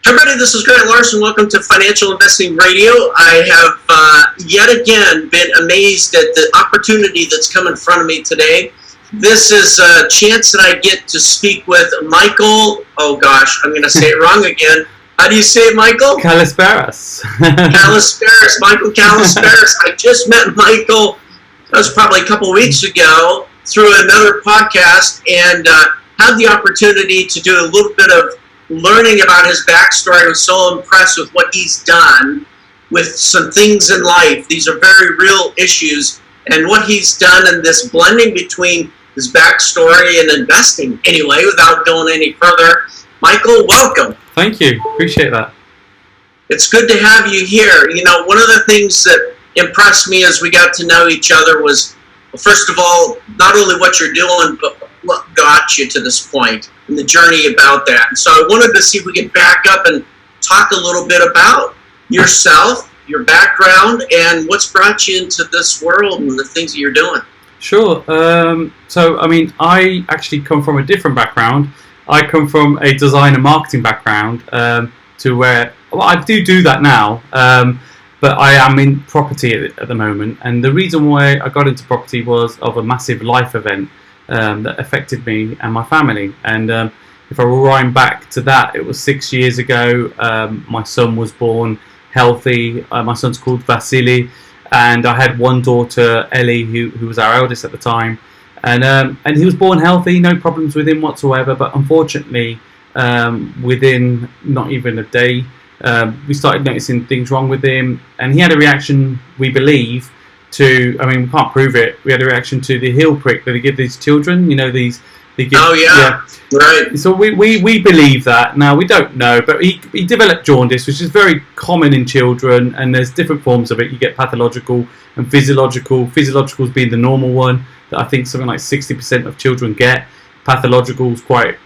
Everybody, this is Larsen. Welcome to Financial Investing Radio. I have yet again been amazed at the opportunity that's come in front of me today. This is a chance that I get to speak with Michael. Oh gosh, I'm going to say it wrong again. How do you say it, Michael? Kalisperas. Kalisperas, Michael Kalisperas. I just met Michael, that was probably a couple weeks ago, through another podcast, and had the opportunity to do a little bit of learning about his backstory. I was so impressed with what he's done with some things in life. These are very real issues, and what he's done in this blending between his backstory and investing. Anyway, without going any further, Michael, welcome. Thank you. Appreciate that. It's good to have you here. You know, one of the things that impressed me as we got to know each other was, well, first of all, not only what you're doing, but what got you to this point and the journey about that. And so I wanted to see if we could back up and talk a little bit about yourself, your background, and what's brought you into this world and the things that you're doing. Sure. I actually come from a different background. I come from a design and marketing background to where, well, I do that now, but I am in property at the moment. And the reason why I got into property was of a massive life event that affected me and my family. And if I rewind back to that, it was 6 years ago. My son was born healthy. My son's called Vasily, and I had one daughter, Ellie, who was our eldest at the time. And he was born healthy, no problems with him whatsoever. But unfortunately, within not even a day, we started noticing things wrong with him, and he had a reaction, we believe, to, I mean, we can't prove it, we had a reaction to the heel prick that they give these children, you know, they give, right. So we believe that. Now, we don't know, but he developed jaundice, which is very common in children, and there's different forms of it. You get pathological and physiological. Physiological being the normal one that I think something like 60% of children get. Pathological is quite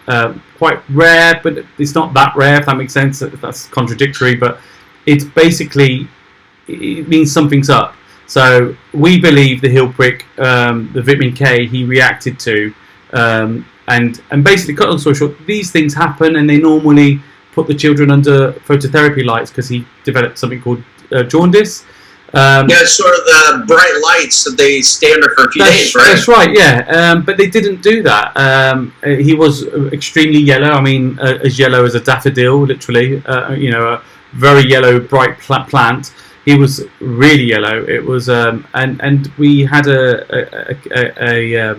rare, but it's not that rare, if that makes sense. That's contradictory, but it's basically, it means something's up. So we believe the heel prick, the vitamin K, he reacted to, and basically, cut long story short, these things happen, and they normally put the children under phototherapy lights because he developed something called jaundice. It's sort of the bright lights that they stay under for a few days, right? That's right, yeah. But they didn't do that. He was extremely yellow. I mean, as yellow as a daffodil, literally. A very yellow, bright plant. He was really yellow. It was, and we had a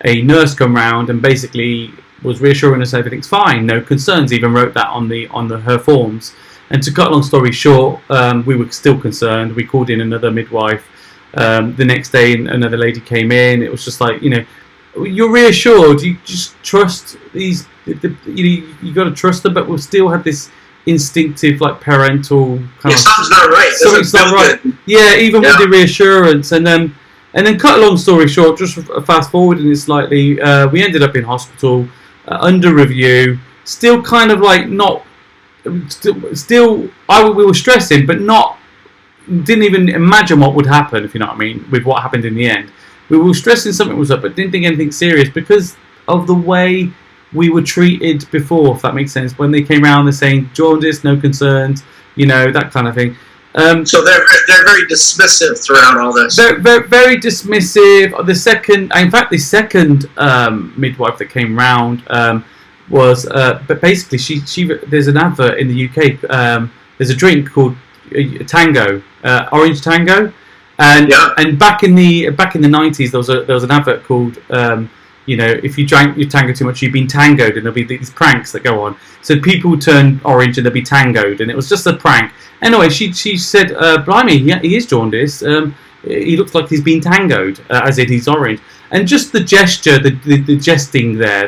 nurse come round and basically was reassuring us everything's fine, no concerns. Even wrote that on her forms. And to cut a long story short, we were still concerned. We called in another midwife. The next day, another lady came in. It was just like, you're reassured. You just trust these. You got to trust them, but we'll still have this instinctive, like, parental kind of. Something's not right. Something's not right. Yeah, even with the reassurance, and then cut a long story short, just fast forwarding it slightly, we ended up in hospital under review. Still, kind of like not. Still, we were stressing, but didn't even imagine what would happen, if you know what I mean, with what happened in the end. We were stressing something was up, but didn't think anything serious because of the way we were treated before, if that makes sense. When they came around, they're saying jaundice, no concerns, that kind of thing. So they're very dismissive throughout all this. Very, very dismissive. The second midwife that came round was, but basically she there's an advert in the UK. There's a drink called Tango, Orange Tango, and back in the 90s there was an advert called. If you drank your Tango too much, you've been tangoed, and there'll be these pranks that go on. So people turn orange and they'll be tangoed, and it was just a prank. Anyway, she said, "Blimey, he is jaundice. He looks like he's been tangoed, as in he's orange." And just the gesture, the jesting there,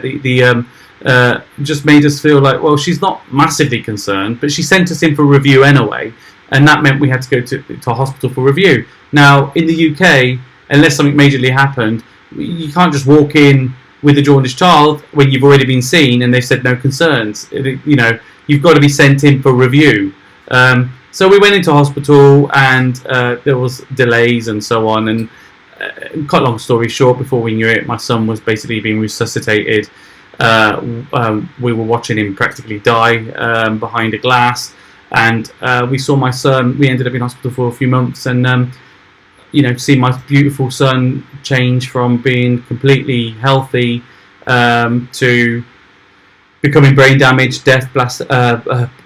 just made us feel like, well, she's not massively concerned, but she sent us in for review anyway, and that meant we had to go to hospital for review. Now, in the UK, unless something majorly happened, you can't just walk in with a jaundiced child when you've already been seen and they've said no concerns. You've got to be sent in for review. So we went into hospital, and there was delays and so on, and cut long story short, before we knew it, my son was basically being resuscitated. We were watching him practically die behind a glass, and we saw my son. We ended up in hospital for a few months, and see my beautiful son change from being completely healthy to becoming brain damaged, deaf,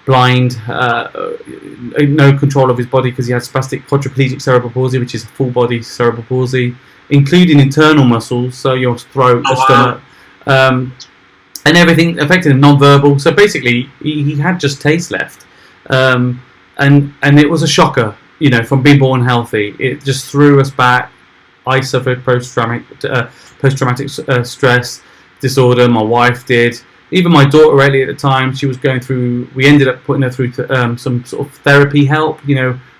blind, no control of his body because he had spastic quadriplegic cerebral palsy, which is full body cerebral palsy, including internal muscles, so your throat, the stomach, and everything affected him, non-verbal. So basically, he had just taste left, and it was a shocker, from being born healthy. It just threw us back. I suffered post-traumatic stress disorder. My wife did. Even my daughter, Ellie, at the time, she was going through. We ended up putting her through some sort of therapy help,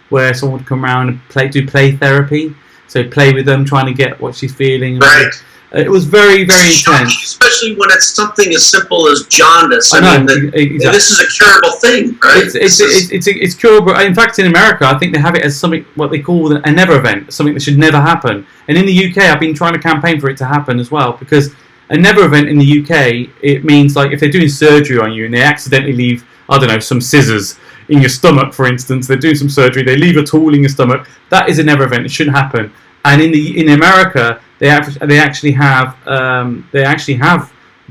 where someone would come around and do play therapy. So play with them, trying to get what she's feeling. Right. It was very, very intense. Especially when it's something as simple as jaundice. I mean, exactly. This is a curable thing, right? It's curable. In fact, in America, I think they have it as something what they call a never event, something that should never happen. And in the UK, I've been trying to campaign for it to happen as well, because a never event in the UK, it means like if they're doing surgery on you and they accidentally leave, I don't know, some scissors in your stomach, for instance, they're doing some surgery, they leave a tool in your stomach, that is a never event. It shouldn't happen. And in America, they actually have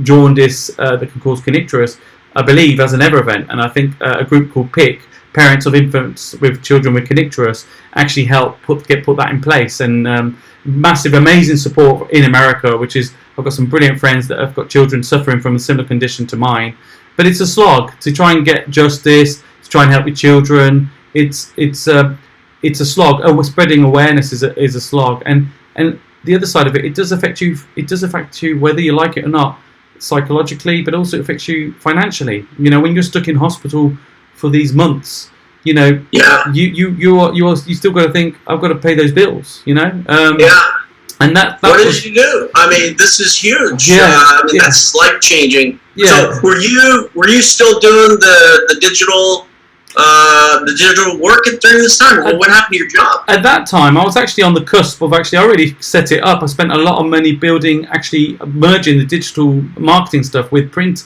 jaundice that can cause kernicterus, I believe, as an never event. And I think a group called PIC, Parents of Infants with Children with Kernicterus, actually help put that in place. And massive, amazing support in America, which is, I've got some brilliant friends that have got children suffering from a similar condition to mine. But it's a slog to try and get justice, to try and help your children. It's a slog. Spreading awareness is a slog, and the other side of it, it does affect you. It does affect you whether you like it or not, psychologically, but also it affects you financially. When you're stuck in hospital for these months, you still got to think, I've got to pay those bills. And that what did you do? I mean, this is huge. That's life changing. Yeah. So were you still doing the digital work during this time? Or what happened to your job? At that time, I was actually on the cusp of I already set it up. I spent a lot of money merging the digital marketing stuff with print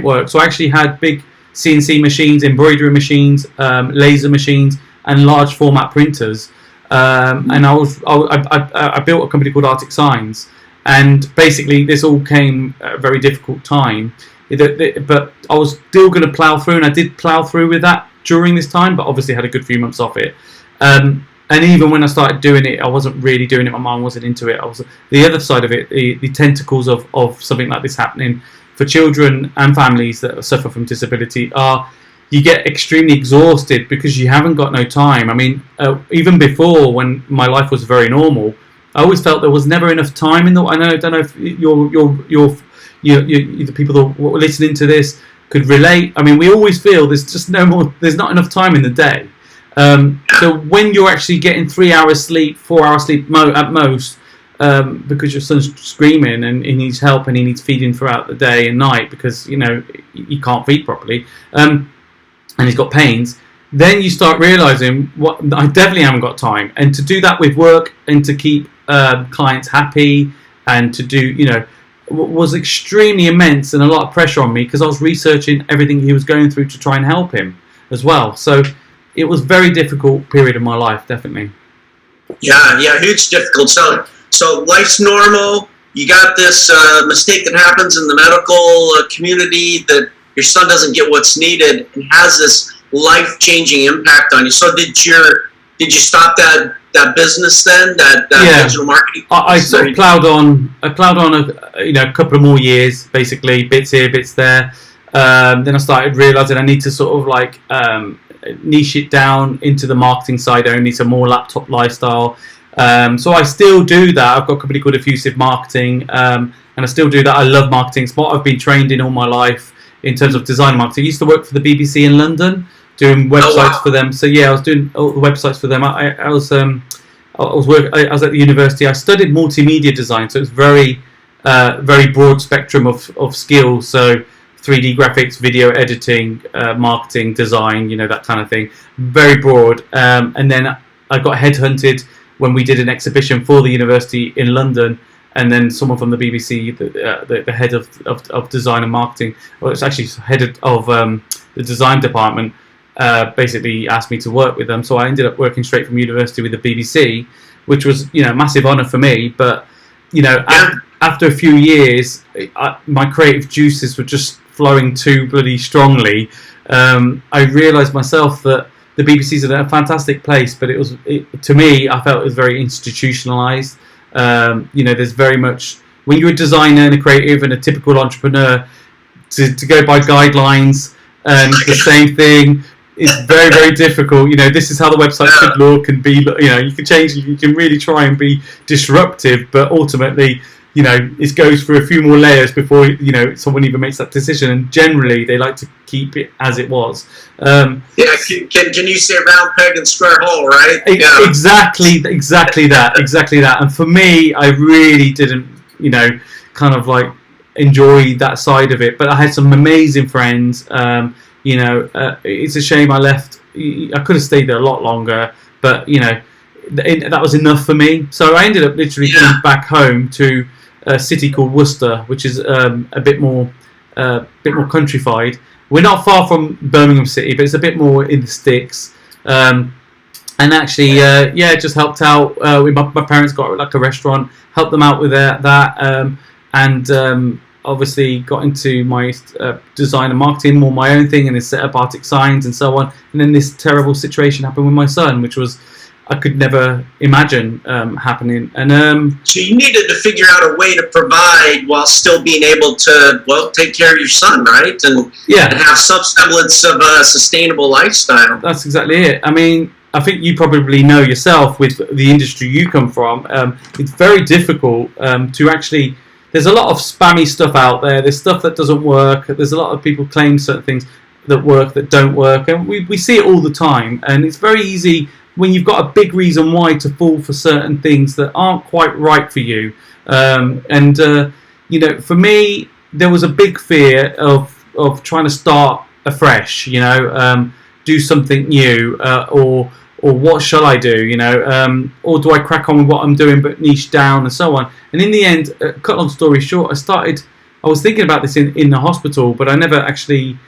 work. So I actually had big CNC machines, embroidery machines, laser machines, and large format printers. And I built a company called Arctic Signs, and basically this all came at a very difficult time. But I was still going to plough through, and I did plough through with that during this time, but obviously had a good few months off it. And even when I started doing it, I wasn't really doing it. My mind wasn't into it. The other side of it, the tentacles of something like this happening for children and families that suffer from disability are, you get extremely exhausted because you haven't got no time. I mean, even before, when my life was very normal, I always felt there was never enough time in the. I don't know if the people that were listening to this could relate. I mean, we always feel there's not enough time in the day. So when you're actually getting 3 hours sleep, 4 hours sleep at most, because your son's screaming and he needs help and he needs feeding throughout the day and night because he can't feed properly, and he's got pains, then you start realizing what I definitely haven't got time. And to do that with work and to keep clients happy and to do was extremely immense and a lot of pressure on me because I was researching everything he was going through to try and help him as well. So it was a very difficult period of my life, definitely. Yeah, huge difficult. So life's normal. You got this mistake that happens in the medical community that your son doesn't get what's needed and has this life-changing impact on you. So did you stop that business then? That digital marketing? I sort of ploughed on a couple of more years, basically, bits here, bits there. Then I started realizing I need to sort of niche it down into the marketing side only, so more laptop lifestyle. So I still do that. I've got a company called Effusive Marketing, and I still do that. I love marketing. It's what I've been trained in all my life in terms of design marketing. I used to work for the BBC in London, doing websites for them. So I was doing all the websites for them. I was at the university. I studied multimedia design, so it's very broad spectrum of skills. So 3D graphics, video editing, marketing, design, that kind of thing. Very broad. And then I got headhunted when we did an exhibition for the university in London and then someone from the BBC, the head of design and marketing, well, it's actually head of the design department, basically asked me to work with them. So I ended up working straight from university with the BBC, which was, you know, a massive honour for me. But, you know, after a few years, my creative juices were just flowing too bloody strongly. I realised myself that the BBC's a fantastic place, but to me, I felt it was very institutionalised. You know, there's very much, when you're a designer and a creative and a typical entrepreneur, to go by guidelines and the same thing is very, very difficult. You know, this is how the website should look and be, you know, you can change, you can really try and be disruptive, but ultimately, you know, it goes through a few more layers before, you know, someone even makes that decision. And generally, they like to keep it as it was. Can you say round peg and square hole, right? Exactly that. And for me, I really didn't, you know, kind of like enjoy that side of it. But I had some amazing friends. You know, it's a shame I left. I could have stayed there a lot longer, but you know, that was enough for me. So I ended up literally going back home to a city called Worcester, which is a bit more countrified. We're not far from Birmingham City, but it's a bit more in the sticks. And actually, just helped out. My parents got like a restaurant, helped them out with that, and obviously got into my design and marketing, more my own thing, and then set up Arctic Signs and so on. And then this terrible situation happened with my son, which was I could never imagine happening. And so you needed to figure out a way to provide while still being able to, well, take care of your son, right? And have some semblance of a sustainable lifestyle. That's exactly it. I mean, I think you probably know yourself with the industry you come from. It's very difficult to actually. There's a lot of spammy stuff out there. There's stuff that doesn't work. There's a lot of people claim certain things that work that don't work, and we see it all the time. And it's very easy when you've got a big reason why to fall for certain things that aren't quite right for you. You know, for me, there was a big fear of trying to start afresh. You know, do something new, or what shall I do? You know, or do I crack on with what I'm doing but niche down and so on? And in the end, cut long story short, I was thinking about this in the hospital, but I never actually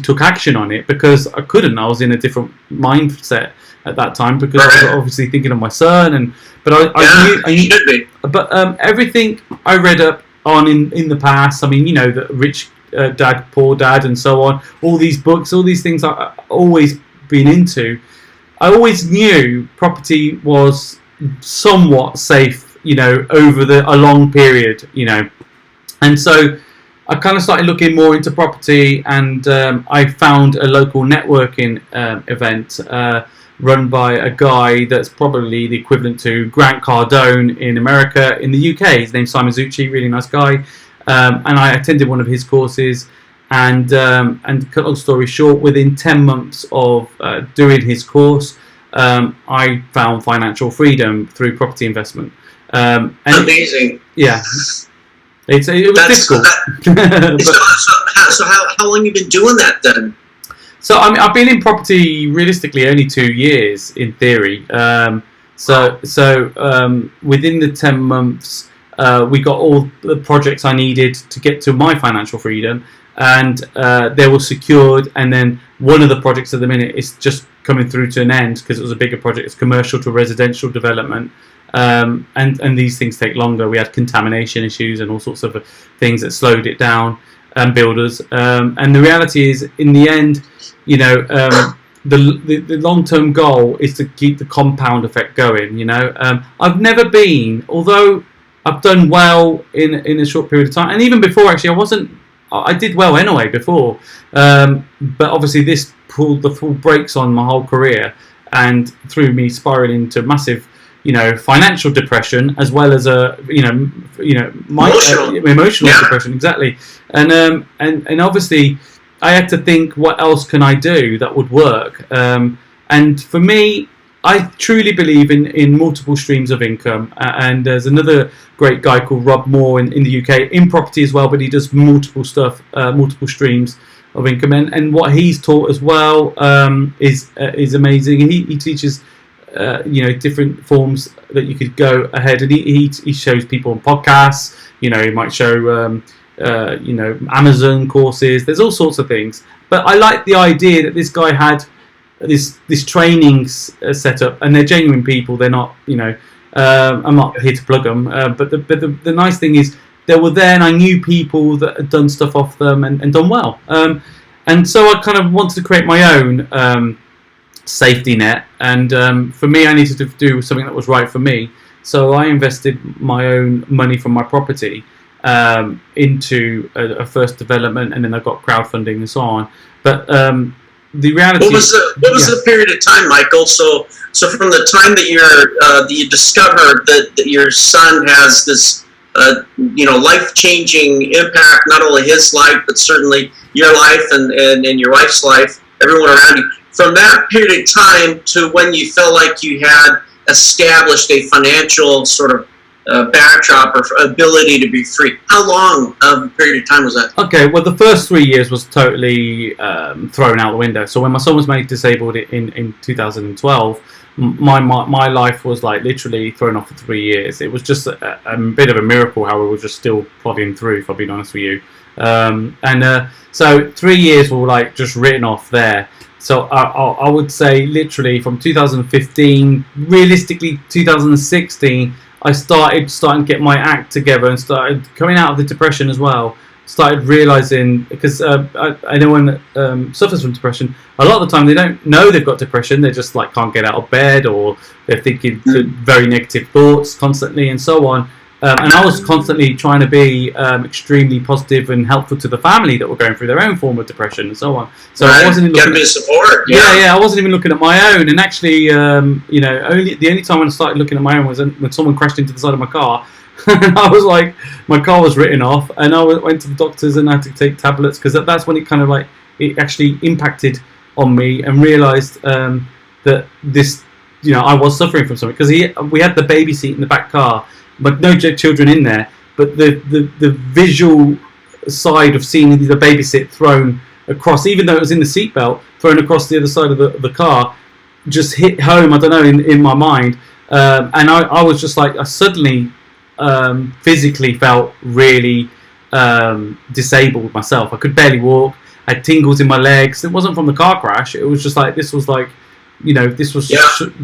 took action on it because I couldn't. I was in a different mindset at that time because I was obviously thinking of my son, but I knew. But everything I read up on in the past, I mean, you know, the Rich Dad, Poor Dad, and so on. All these books, all these things I've always been into. I always knew property was somewhat safe, you know, over a long period, you know, and so I kind of started looking more into property, and I found a local networking event run by a guy that's probably the equivalent to Grant Cardone in America. In the UK, his name's Simon Zucci, really nice guy, and I attended one of his courses, and cut long story short, within 10 months of doing his course, I found financial freedom through property investment. Amazing. It was difficult. So how long have you been doing that then? So I mean, I've been in property realistically only 2 years in theory. So within the 10 months, we got all the projects I needed to get to my financial freedom, and they were secured. And then one of the projects at the minute is just coming through to an end because it was a bigger project. It's commercial to residential development. And these things take longer. We had contamination issues and all sorts of things that slowed it down, and builders. And the reality is, in the end, you know, the long-term goal is to keep the compound effect going. You know, I've never been, although I've done well in a short period of time, and even before actually, I did well anyway before. But obviously, this pulled the full brakes on my whole career and threw me spiraling into massive, you know, financial depression as well as emotional depression, exactly. And obviously, I had to think, what else can I do that would work? And for me, I truly believe in multiple streams of income. And there's another great guy called Rob Moore in the UK, in property as well, but he does multiple stuff, multiple streams of income. And what he's taught as well is amazing. He teaches different forms that you could go ahead, and he shows people on podcasts. He might show Amazon courses. There's all sorts of things. But I like the idea that this guy had this training set up, and they're genuine people. They're not, I'm not here to plug them. But the nice thing is they were there, and I knew people that had done stuff off them and done well. And so I kind of wanted to create my own safety net, and for me, I needed to do something that was right for me. So I invested my own money from my property into a first development, and then I got crowdfunding and so on. But the reality. What was the period of time, Michael? So from the time that you discovered that your son has this life-changing impact, not only his life but certainly your life and your wife's life, everyone around you. From that period of time to when you felt like you had established a financial sort of backdrop or ability to be free, how long of a period of time was that? Okay, well, the first 3 years was totally thrown out the window. So when my son was made disabled in 2012, my life was like literally thrown off for 3 years. It was just a bit of a miracle how we were just still plodding through, if I'll be honest with you. So 3 years were like just written off there. So I would say literally from 2015, realistically 2016, I started to get my act together and started coming out of the depression as well. Started realizing, because I know when suffers from depression, a lot of the time they don't know they've got depression. They just like can't get out of bed, or they're thinking very negative thoughts constantly and so on. And I was constantly trying to be extremely positive and helpful to the family that were going through their own form of depression and so on. So I wasn't even looking at support. Yeah, I wasn't even looking at my own. And actually, the only time when I started looking at my own was when someone crashed into the side of my car. And I was like, my car was written off, and I went to the doctors and I had to take tablets, because that's when it kind of like it actually impacted on me, and realised that this, I was suffering from something, because we had the baby seat in the back car, but no children in there. But the visual side of seeing the baby seat thrown across, even though it was in the seatbelt, thrown across the other side of the car, just hit home. I don't know, in my mind, and I was just like, I suddenly physically felt really disabled myself. I could barely walk. I had tingles in my legs. It wasn't from the car crash. It was just like, this was like, this was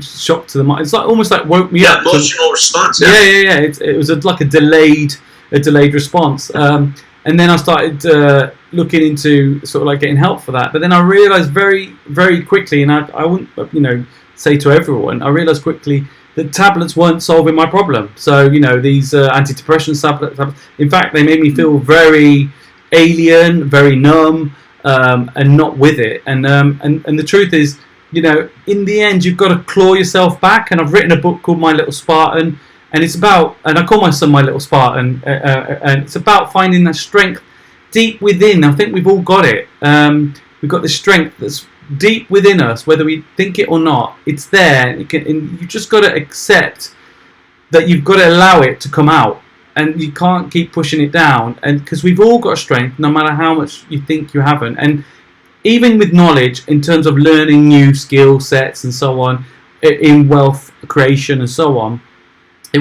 shock to the mind. It's like almost like woke me up. Emotional response. Yeah. It was like a delayed response. And then I started looking into sort of like getting help for that. But then I realised very, very quickly, and I wouldn't say to everyone, I realised quickly that tablets weren't solving my problem. So these antidepressant tablets, in fact, they made me feel very alien, very numb, and not with it. And the truth is, in the end, you've got to claw yourself back. And I've written a book called My Little Spartan, and it's about, and I call my son My Little Spartan, and it's about finding that strength deep within. I think we've all got it. We've got the strength that's deep within us, whether we think it or not. It's there, and you just got to accept that you've got to allow it to come out, and you can't keep pushing it down. And because we've all got strength, no matter how much you think you haven't. And even with knowledge, in terms of learning new skill sets and so on, in wealth creation and so on, a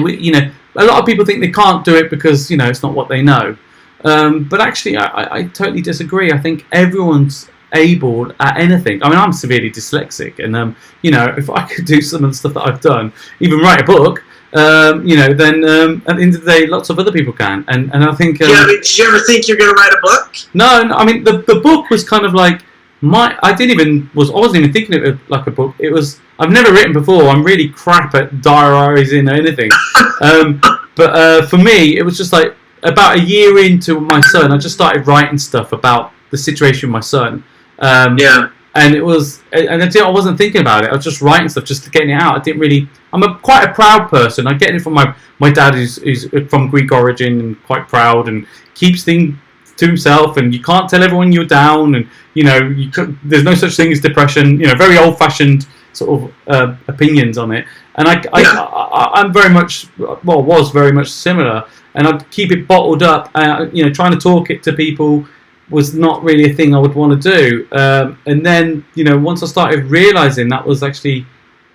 lot of people think they can't do it because it's not what they know. But actually, I totally disagree. I think everyone's able at anything. I mean, I'm severely dyslexic, and if I could do some of the stuff that I've done, even write a book, then at the end of the day, lots of other people can. And I think. Did you ever think you're going to write a book? No. I mean, the book was kind of like I wasn't even thinking of it like a book. It was. I've never written before. I'm really crap at diarising or anything. But for me, it was just like about a year into my son, I just started writing stuff about the situation with my son. And it was, and I wasn't thinking about it. I was just writing stuff, just getting it out. I didn't really. I'm quite a proud person. I get it from my dad, who's from Greek origin and quite proud and keeps things to himself. And you can't tell everyone you're down. And there's no such thing as depression. Very old-fashioned sort of opinions on it. And I'm very much, was very much similar. And I'd keep it bottled up. Trying to talk it to people was not really a thing I would want to do. And then, once I started realising that was actually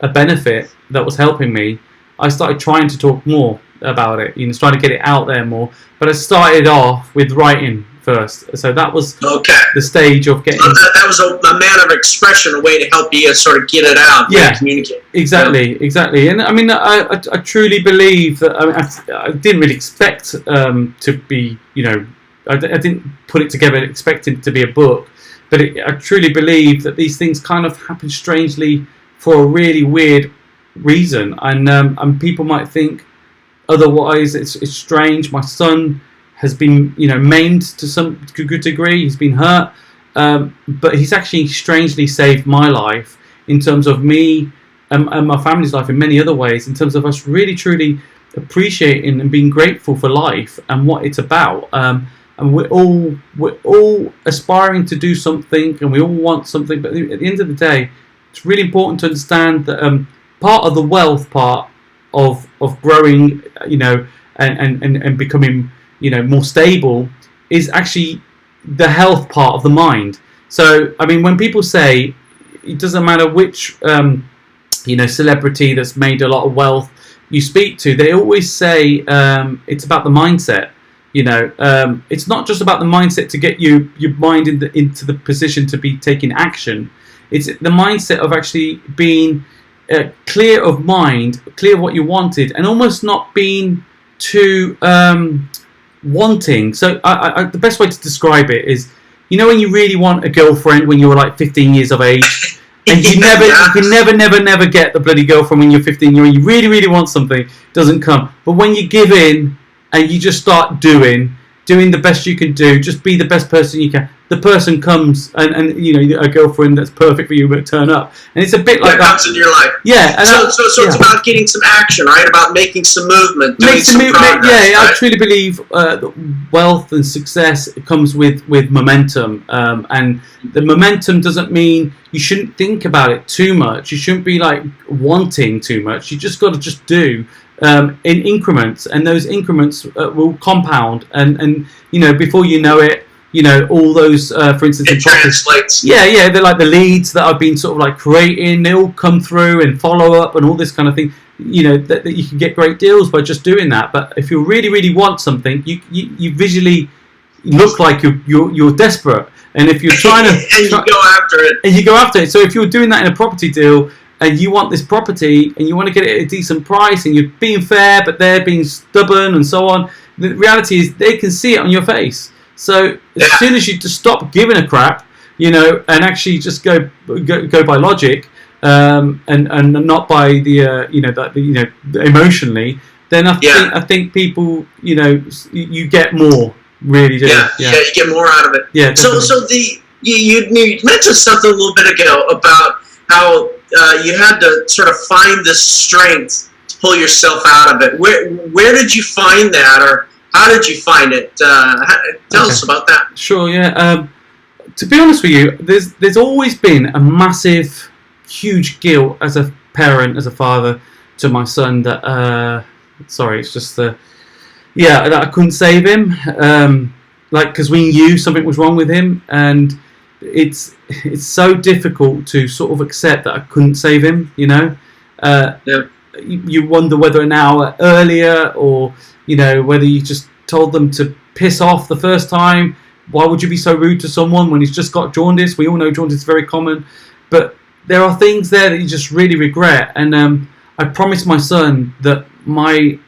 a benefit that was helping me, I started trying to talk more about it, trying to get it out there more. But I started off with writing first, so that was the stage of getting. So that was a manner of expression, a way to help you sort of get it out, communicate. Exactly. And I mean, I truly believe that. I didn't really expect to be, I didn't put it together expecting it to be a book, but I truly believe that these things kind of happen strangely for a really weird reason, and people might think otherwise. It's strange. My son has been, maimed to some good degree. He's been hurt, but he's actually strangely saved my life in terms of me and my family's life in many other ways. In terms of us really truly appreciating and being grateful for life and what it's about. And we're all aspiring to do something, and we all want something. But at the end of the day, it's really important to understand that part of the wealth part of growing, and becoming, more stable, is actually the health part of the mind. So, I mean, when people say it doesn't matter which, celebrity that's made a lot of wealth you speak to, they always say it's about the mindset. It's not just about the mindset to get your mind into the position to be taking action. It's the mindset of actually being clear of mind, clear of what you wanted, and almost not being too wanting. So the best way to describe it is, when you really want a girlfriend when you were like 15 years of age, and you can never get the bloody girlfriend when you're 15 years old. You really, really want something, it doesn't come. But when you give in and you just start doing the best you can do, just be the best person you can, the person comes, and a girlfriend that's perfect for you will turn up. And it's a bit like that comes in your life. Yeah. And so it's about getting some action, right? About making some movement, doing some progress. Yeah, right? I truly believe wealth and success comes with momentum. And the momentum doesn't mean you shouldn't think about it too much. You shouldn't be like wanting too much. You just got to just do in increments, and those increments will compound. And before you know it, all those, for instance, it translates. Yeah, they're like the leads that I've been sort of like creating. They all come through and follow up and all this kind of thing. That you can get great deals by just doing that. But if you really, really want something, you visually look like you're desperate. And if you're trying to and you go after it. So if you're doing that in a property deal, and you want this property and you want to get it at a decent price, and you're being fair, but they're being stubborn and so on, the reality is they can see it on your face. So as soon as you just stop giving a crap, and actually just go by logic, and not by the emotionally, then I think people, you get more, really do. Yeah, you get more out of it. Yeah. Definitely. So you mentioned something a little bit ago about how you had to sort of find the strength to pull yourself out of it. Where did you find that, or how did you find it? Tell us about that. Sure, yeah. To be honest with you, there's always been a massive, huge guilt as a parent, as a father to my son that, it's just that I couldn't save him. Because we knew something was wrong with him, and it's so difficult to sort of accept that I couldn't save him. You wonder whether an hour earlier, or whether you just told them to piss off the first time. Why would you be so rude to someone when he's just got jaundice? We all know jaundice is very common, but there are things there that you just really regret. And I promised my son that I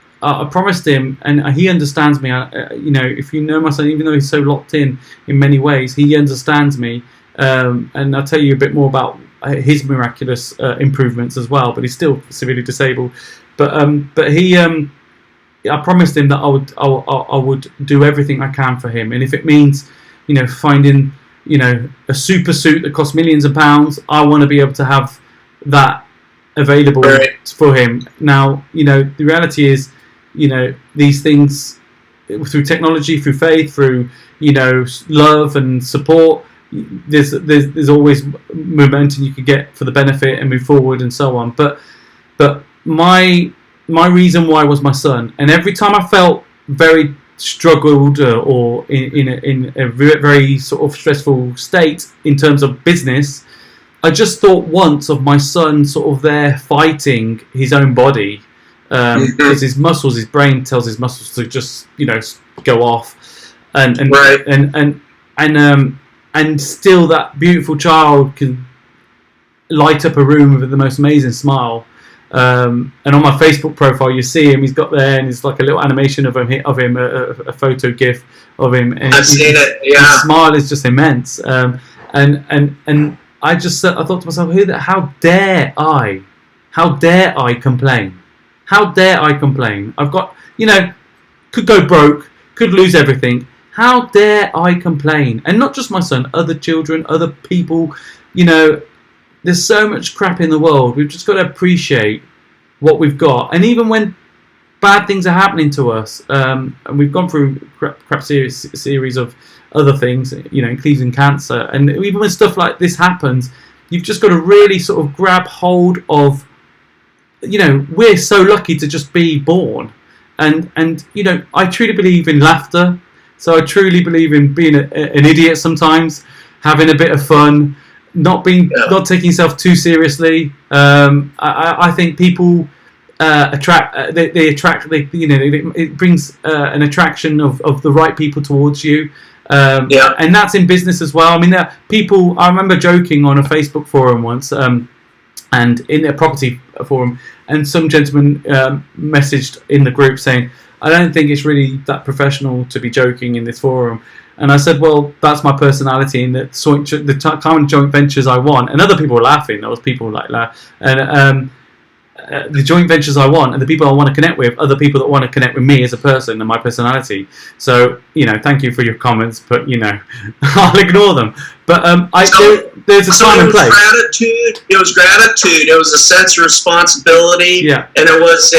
promised him, and he understands me. If you know my son, even though he's so locked in many ways, he understands me. And I'll tell you a bit more about his miraculous improvements as well. But he's still severely disabled. But he, I promised him that I would do everything I can for him, and if it means, finding, a super suit that costs millions of pounds, I want to be able to have that available for him. Now, the reality is, these things, through technology, through faith, through love and support, there's always momentum you can get for the benefit and move forward and so on. But my reason why was my son, and every time I felt very struggled or in a very, very sort of stressful state in terms of business, I just thought once of my son sort of there fighting his own body, because his muscles, his brain tells his muscles to just, go off, and still that beautiful child can light up a room with the most amazing smile. And on my Facebook profile, you see him. He's got there, and it's like a little animation of him, a photo GIF of him. And I've seen it. Yeah, his smile is just immense. And I thought to myself, how dare I complain? How dare I complain? I've got, could go broke, could lose everything. How dare I complain? And not just my son, other children, other people. There's so much crap in the world. We've just got to appreciate what we've got. And even when bad things are happening to us, and we've gone through crap series of other things, including cancer, and even when stuff like this happens, you've just got to really sort of grab hold of, we're so lucky to just be born. And I truly believe in laughter. So I truly believe in being an idiot sometimes, having a bit of fun, not taking yourself too seriously. I think people attract. They attract. It brings an attraction of the right people towards you. And that's in business as well. I mean, people. I remember joking on a Facebook forum once, and in a property forum, and some gentleman messaged in the group saying, "I don't think it's really that professional to be joking in this forum." And I said, well, that's my personality, and the kind of joint ventures I want. And other people were laughing. There was people like that. And the joint ventures I want, and the people I want to connect with, are the people that want to connect with me as a person and my personality. So, thank you for your comments, but, I'll ignore them. But there's a time and place. It was gratitude. It was a sense of responsibility. Yeah. And it was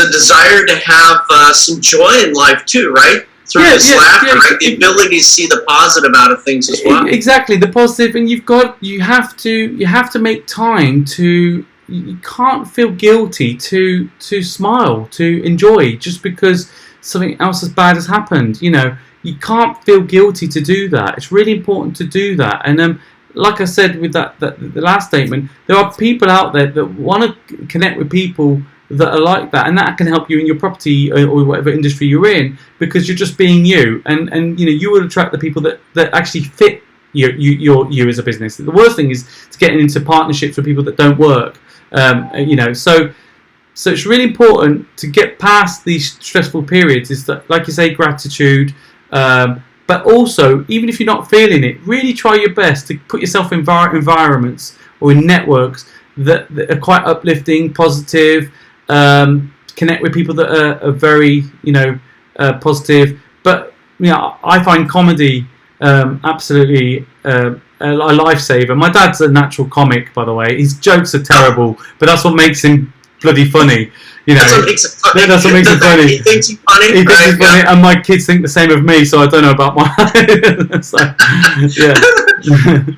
a desire to have some joy in life too, right? Through this laughter, right? The ability to see the positive out of things as well. Exactly, the positive, and you have to make time to. You can't feel guilty to smile, to enjoy, just because something else as bad has happened. You can't feel guilty to do that. It's really important to do that. And like I said with the last statement, there are people out there that want to connect with people that are like that, and that can help you in your property or whatever industry you're in, because you're just being you, and you will attract the people that actually fit you as a business. The worst thing is to get into partnerships with people that don't work. So it's really important to get past these stressful periods. Is that, like you say, gratitude, but also, even if you're not feeling it, really try your best to put yourself in environments or in networks that are quite uplifting, positive. Connect with people that are very, positive. But I find comedy absolutely a lifesaver. My dad's a natural comic, by the way. His jokes are terrible, but that's what makes him bloody funny. That's what makes it funny. That's what makes it funny. He thinks he's funny. He thinks he's funny, and my kids think the same of me. So I don't know about mine. So, yeah.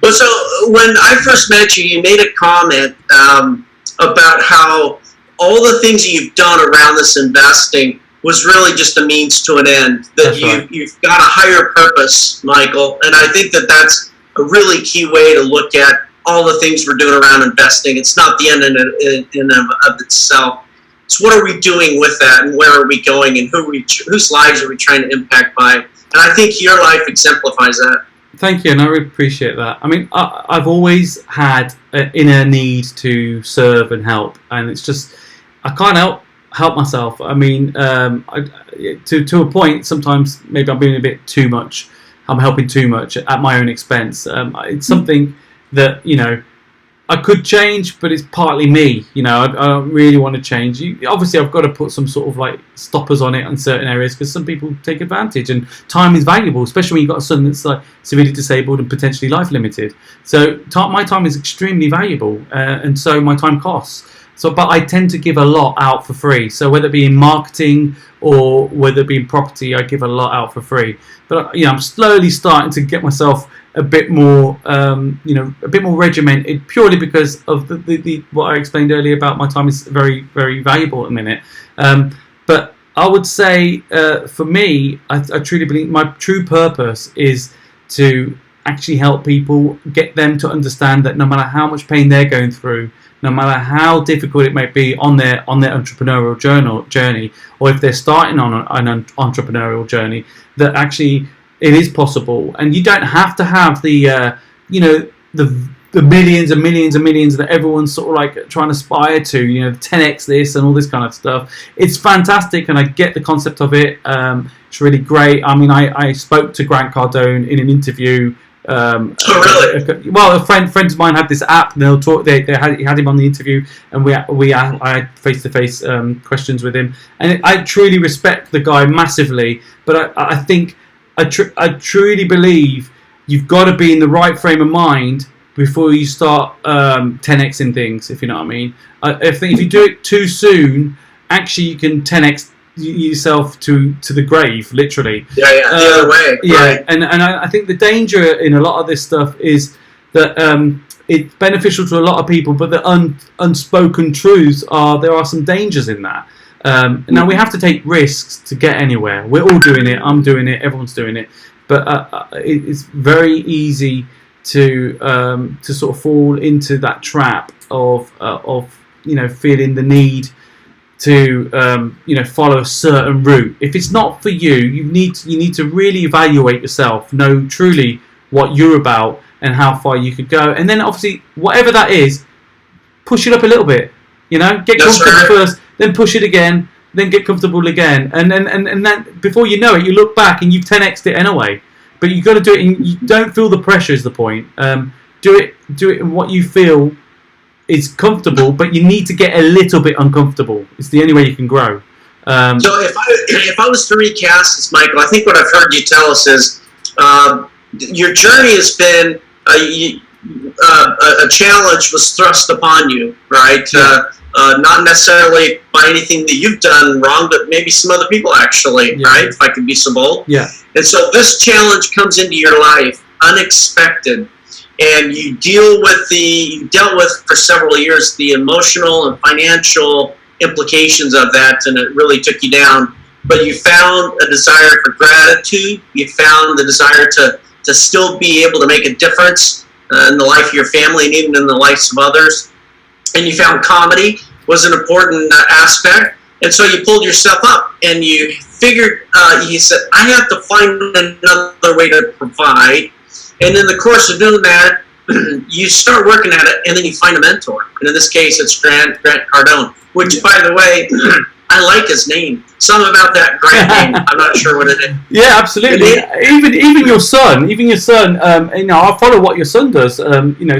Well, so when I first met you, you made a comment about how all the things that you've done around this investing was really just a means to an end. That you've got a higher purpose, Michael, and I think that's a really key way to look at all the things we're doing around investing. It's not the end in of itself. It's what are we doing with that, and where are we going, and whose lives are we trying to impact by? And I think your life exemplifies that. Thank you, and I really appreciate that. I mean, I've always had an inner need to serve and help, and it's just I can't help myself. I mean, to a point, sometimes maybe I'm being a bit too much. I'm helping too much at my own expense. It's something that I could change, but it's partly me. I don't really want to change. Obviously, I've got to put some sort of like stoppers on it in certain areas, because some people take advantage, and time is valuable, especially when you've got a son that's like severely disabled and potentially life limited. So my time is extremely valuable, and so my time costs. So, but I tend to give a lot out for free. So whether it be in marketing or whether it be in property, I give a lot out for free. But I'm slowly starting to get myself a bit more, a bit more regimented, purely because of the what I explained earlier about my time is very, very valuable at the minute. But I would say for me, I truly believe my true purpose is to actually help people, get them to understand that no matter how much pain they're going through, no matter how difficult it may be on their entrepreneurial journey, or if they're starting on an entrepreneurial journey, that actually it is possible, and you don't have to have the the millions and millions and millions that everyone's sort of like trying to aspire to, 10x this and all this kind of stuff. It's fantastic, and I get the concept of it. It's really great. I mean, I spoke to Grant Cardone in an interview. Really? Well, a friend of mine had this app, and they'll talk. He had him on the interview, and I had face-to-face questions with him, and I truly respect the guy massively. But I think I truly believe you've got to be in the right frame of mind before you start 10xing things, if you know what I mean. I think if you do it too soon, actually you can 10x yourself to the grave, literally. The other way. Yeah, right. and I think the danger in a lot of this stuff is that it's beneficial to a lot of people, but the unspoken truths are there are some dangers in that. Now we have to take risks to get anywhere. We're all doing it. I'm doing it. Everyone's doing it. But it's very easy to sort of fall into that trap of feeling the need to follow a certain route. If it's not for you, you need to really evaluate yourself, know truly what you're about and how far you could go, and then obviously whatever that is, push it up a little bit. Get comfortable first, then push it again, then get comfortable again, and then before you know it, you look back and you've 10x'd it anyway. But you've got to do it. You don't feel the pressure is the point. Do it in what you feel is comfortable, but you need to get a little bit uncomfortable. It's the only way you can grow. So if I was to recast this, Michael, I think what I've heard you tell us is your journey has been a challenge was thrust upon you, right? Yeah. Not necessarily by anything that you've done wrong, but maybe some other people actually, right? If I can be so bold. Yeah. And so this challenge comes into your life unexpected, and you dealt with for several years the emotional and financial implications of that, and it really took you down. But you found a desire for gratitude. You found the desire to still be able to make a difference in the life of your family and even in the lives of others. And you found comedy was an important aspect. And so you pulled yourself up and you figured, you said, I have to find another way to provide. And in the course of doing that, you start working at it, and then you find a mentor. And in this case, it's Grant Cardone, which, by the way, I like his name. Something about that Grant name. I'm not sure what it is. Yeah, absolutely. Even your son. I follow what your son does.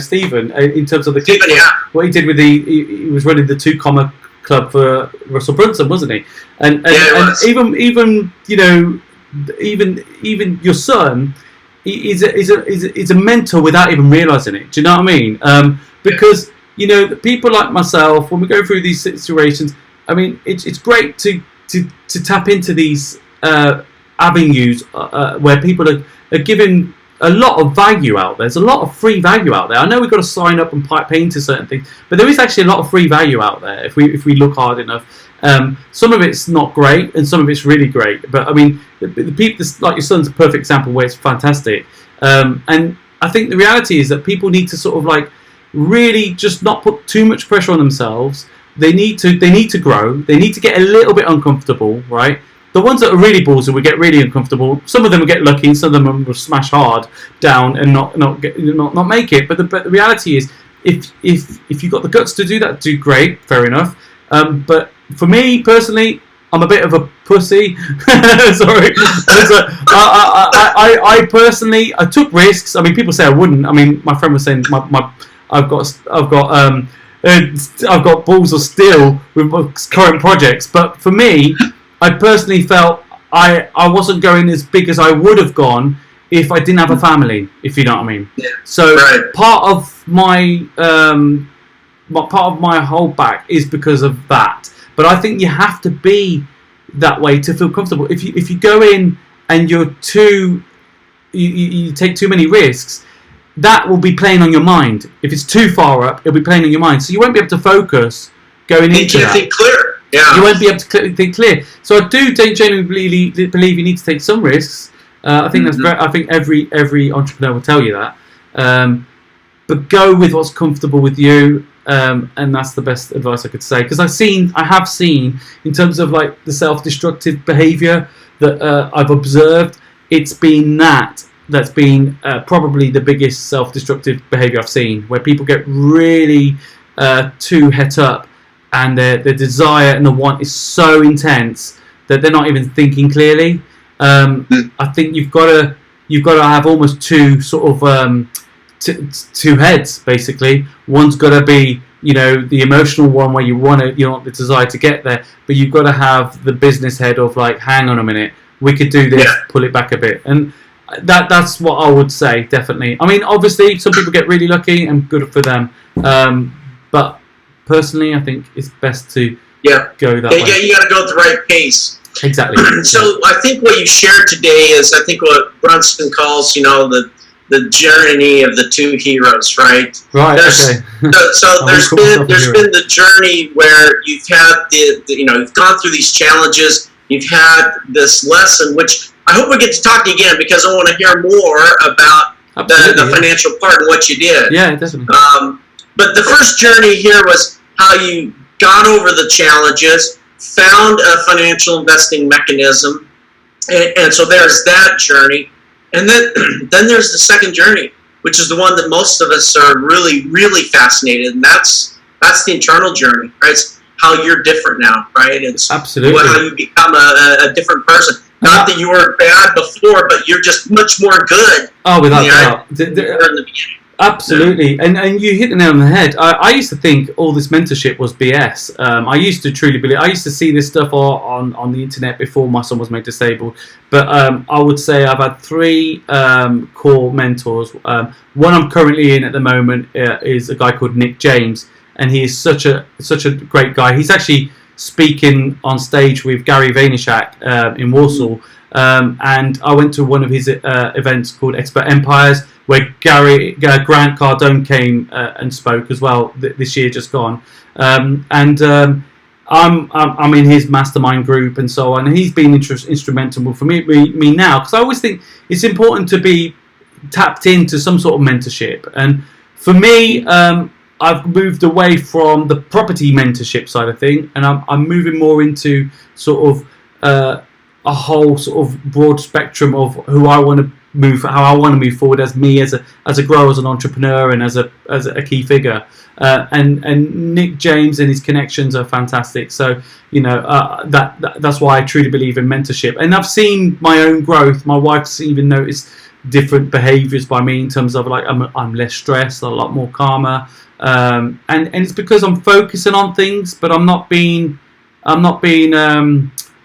Stephen, in terms of the Stephen, yeah. What he did with he was running the 2 Comma Club for Russell Brunson, wasn't he? And even your son is a mentor without even realizing it. Do you know what I mean? Because people like myself, when we go through these situations, I mean, it's great to tap into these avenues where people are giving a lot of value out there. There's a lot of free value out there. I know we've got to sign up and pay into certain things, but there is actually a lot of free value out there if we look hard enough. Some of it's not great, and some of it's really great. But I mean, the people like your son's a perfect example where it's fantastic. And I think the reality is that people need to sort of like really just not put too much pressure on themselves. They need to grow. They need to get a little bit uncomfortable, right? The ones that are really ballsy will get really uncomfortable. Some of them will get lucky, and some of them will smash hard down and not make it. But the reality is, if you've got the guts to do that, do great, fair enough. But for me personally, I'm a bit of a pussy. Sorry. I personally took risks. I mean, people say I wouldn't. I mean, my friend was saying I've got balls of steel with my current projects, but for me, I personally felt I wasn't going as big as I would have gone if I didn't have a family, if you know what I mean. Yeah. So right. part of my holdback is because of that. But I think you have to be that way to feel comfortable. If you go in and you take too many risks, that will be playing on your mind. If it's too far up, it'll be playing on your mind. So you won't be able to focus going into that. Think clear. Yeah. You won't be able to think clear. So I do genuinely believe you need to take some risks, I think that's I think every entrepreneur will tell you that. But go with what's comfortable with you, and that's the best advice I could say. Because I have seen in terms of like the self-destructive behaviour that I've observed, it's been that's been probably the biggest self-destructive behaviour I've seen, where people get really too het up, and their desire and the want is so intense that they're not even thinking clearly. I think you've got to have almost two sort of two heads, basically. One's got to be, the emotional one where you want the desire to get there, but you've got to have the business head of like, hang on a minute, we could do this, pull it back a bit. And that's what I would say, definitely. I mean, obviously some people get really lucky and good for them, but personally I think it's best to go that way. Yeah, you got to go at the right pace. Exactly. So I think what you shared today is, I think what Brunson calls, the journey of the two heroes, right? Right. Okay. There's been the journey where you've had you've gone through these challenges, you've had this lesson, which I hope we get to talk again, because I want to hear more about the financial part and what you did. Yeah, definitely. But the first journey here was how you got over the challenges, found a financial investing mechanism, and so there's that journey. And then there's the second journey, which is the one that most of us are really, really fascinated, and that's the internal journey, right? It's how you're different now, right? It's absolutely how you become a different person. Not that you were bad before, but you're just much more good. Oh, without doubt. In the beginning. Absolutely, and you hit the nail on the head. I used to think all this mentorship was BS. I used to truly believe. I used to see this stuff on the internet before my son was made disabled. But I would say I've had three core mentors. One I'm currently in at the moment is a guy called Nick James, and he is such a great guy. He's actually speaking on stage with Gary Vaynerchuk in Warsaw, and I went to one of his events called Expert Empires, where Grant Cardone came and spoke as well this year just gone, I'm in his mastermind group and so on, and he's been instrumental for me now, because I always think it's important to be tapped into some sort of mentorship. And for me, I've moved away from the property mentorship side of thing, and I'm moving more into sort of a whole sort of broad spectrum of how I want to move forward as me as a grower, as an entrepreneur, and as a key figure. And Nick James and his connections are fantastic. So that's why I truly believe in mentorship. And I've seen my own growth. My wife's even noticed different behaviours by me in terms of like I'm less stressed, a lot more calmer, and it's because I'm focusing on things, but I'm not being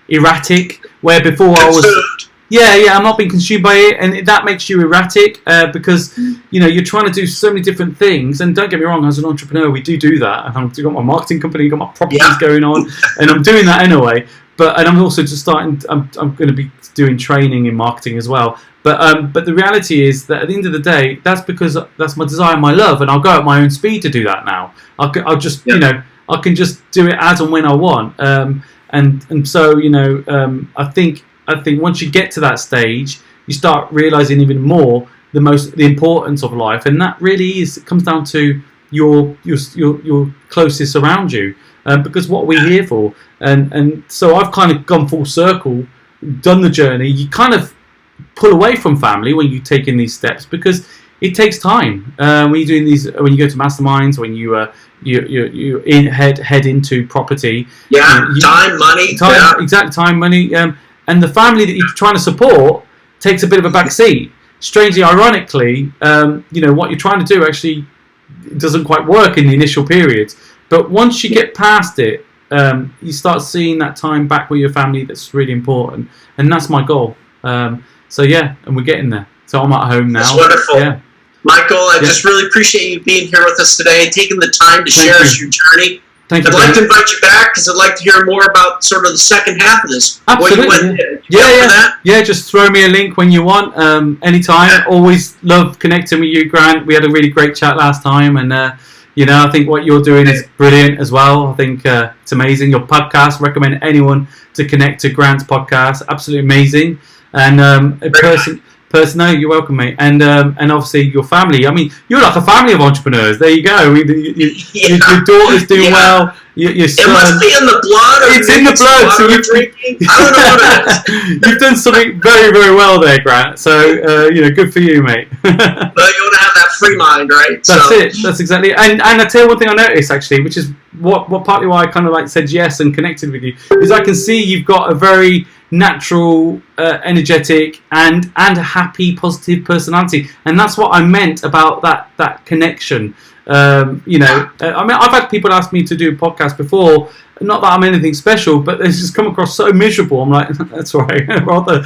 erratic. Where before I was. Yeah, I'm not being consumed by it, and that makes you erratic because you're trying to do so many different things. And don't get me wrong, as an entrepreneur, we do that. And I've got my marketing company, got my properties going on, and I'm doing that anyway. And I'm also just starting. I'm going to be doing training in marketing as well. But the reality is that at the end of the day, that's because that's my desire, my love, and I'll go at my own speed to do that now. I'll just I can just do it as and when I want. And so I think once you get to that stage, you start realizing even more the importance of life, and that really comes down to your closest around you, because what we're here for. And so I've kind of gone full circle, done the journey. You kind of pull away from family when you're taking these steps, because it takes time. When you're doing these, when you go to masterminds, when you head into property, time, money, time, money. And the family that you're trying to support takes a bit of a back seat. Strangely, ironically, what you're trying to do actually doesn't quite work in the initial periods. But once you get past it, you start seeing that time back with your family that's really important. And that's my goal. And we're getting there. So I'm at home now. That's wonderful. Yeah. Michael, I just really appreciate you being here with us today, taking the time to share us your journey. I'd like to invite you back, because I'd like to hear more about sort of the second half of this. Absolutely. Yeah, just throw me a link when you want, anytime. Yeah. Always love connecting with you, Grant. We had a really great chat last time, and I think what you're doing is brilliant as well. I think it's amazing. Your podcast, recommend anyone to connect to Grant's podcast. Absolutely amazing. and no, you're welcome, mate. And obviously your family. I mean, you're like a family of entrepreneurs. There you go. I mean, your daughter's doing well. Your son, it must be in the blood. It's in the blood. So drinking. I don't know what it is. You've done something very, very well there, Grant. So good for you, mate. But you want to have that free mind, right? That's it. That's exactly. And I tell you one thing I noticed actually, which is what partly why I kind of like said yes and connected with you, is I can see you've got a very natural, energetic, and a happy, positive personality, and that's what I meant about that connection. I mean, I've had people ask me to do a podcast before. Not that I'm anything special, but it's just come across so miserable. I'm like, that's right. I'd rather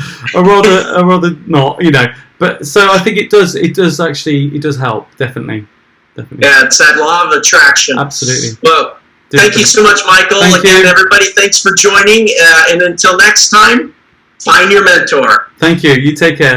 not. But so I think it does help. Definitely. Yeah, it's that law of attraction. Absolutely. Well, thank you so much, Michael. Again, everybody, thanks for joining. And until next time, find your mentor. Thank you. You take care.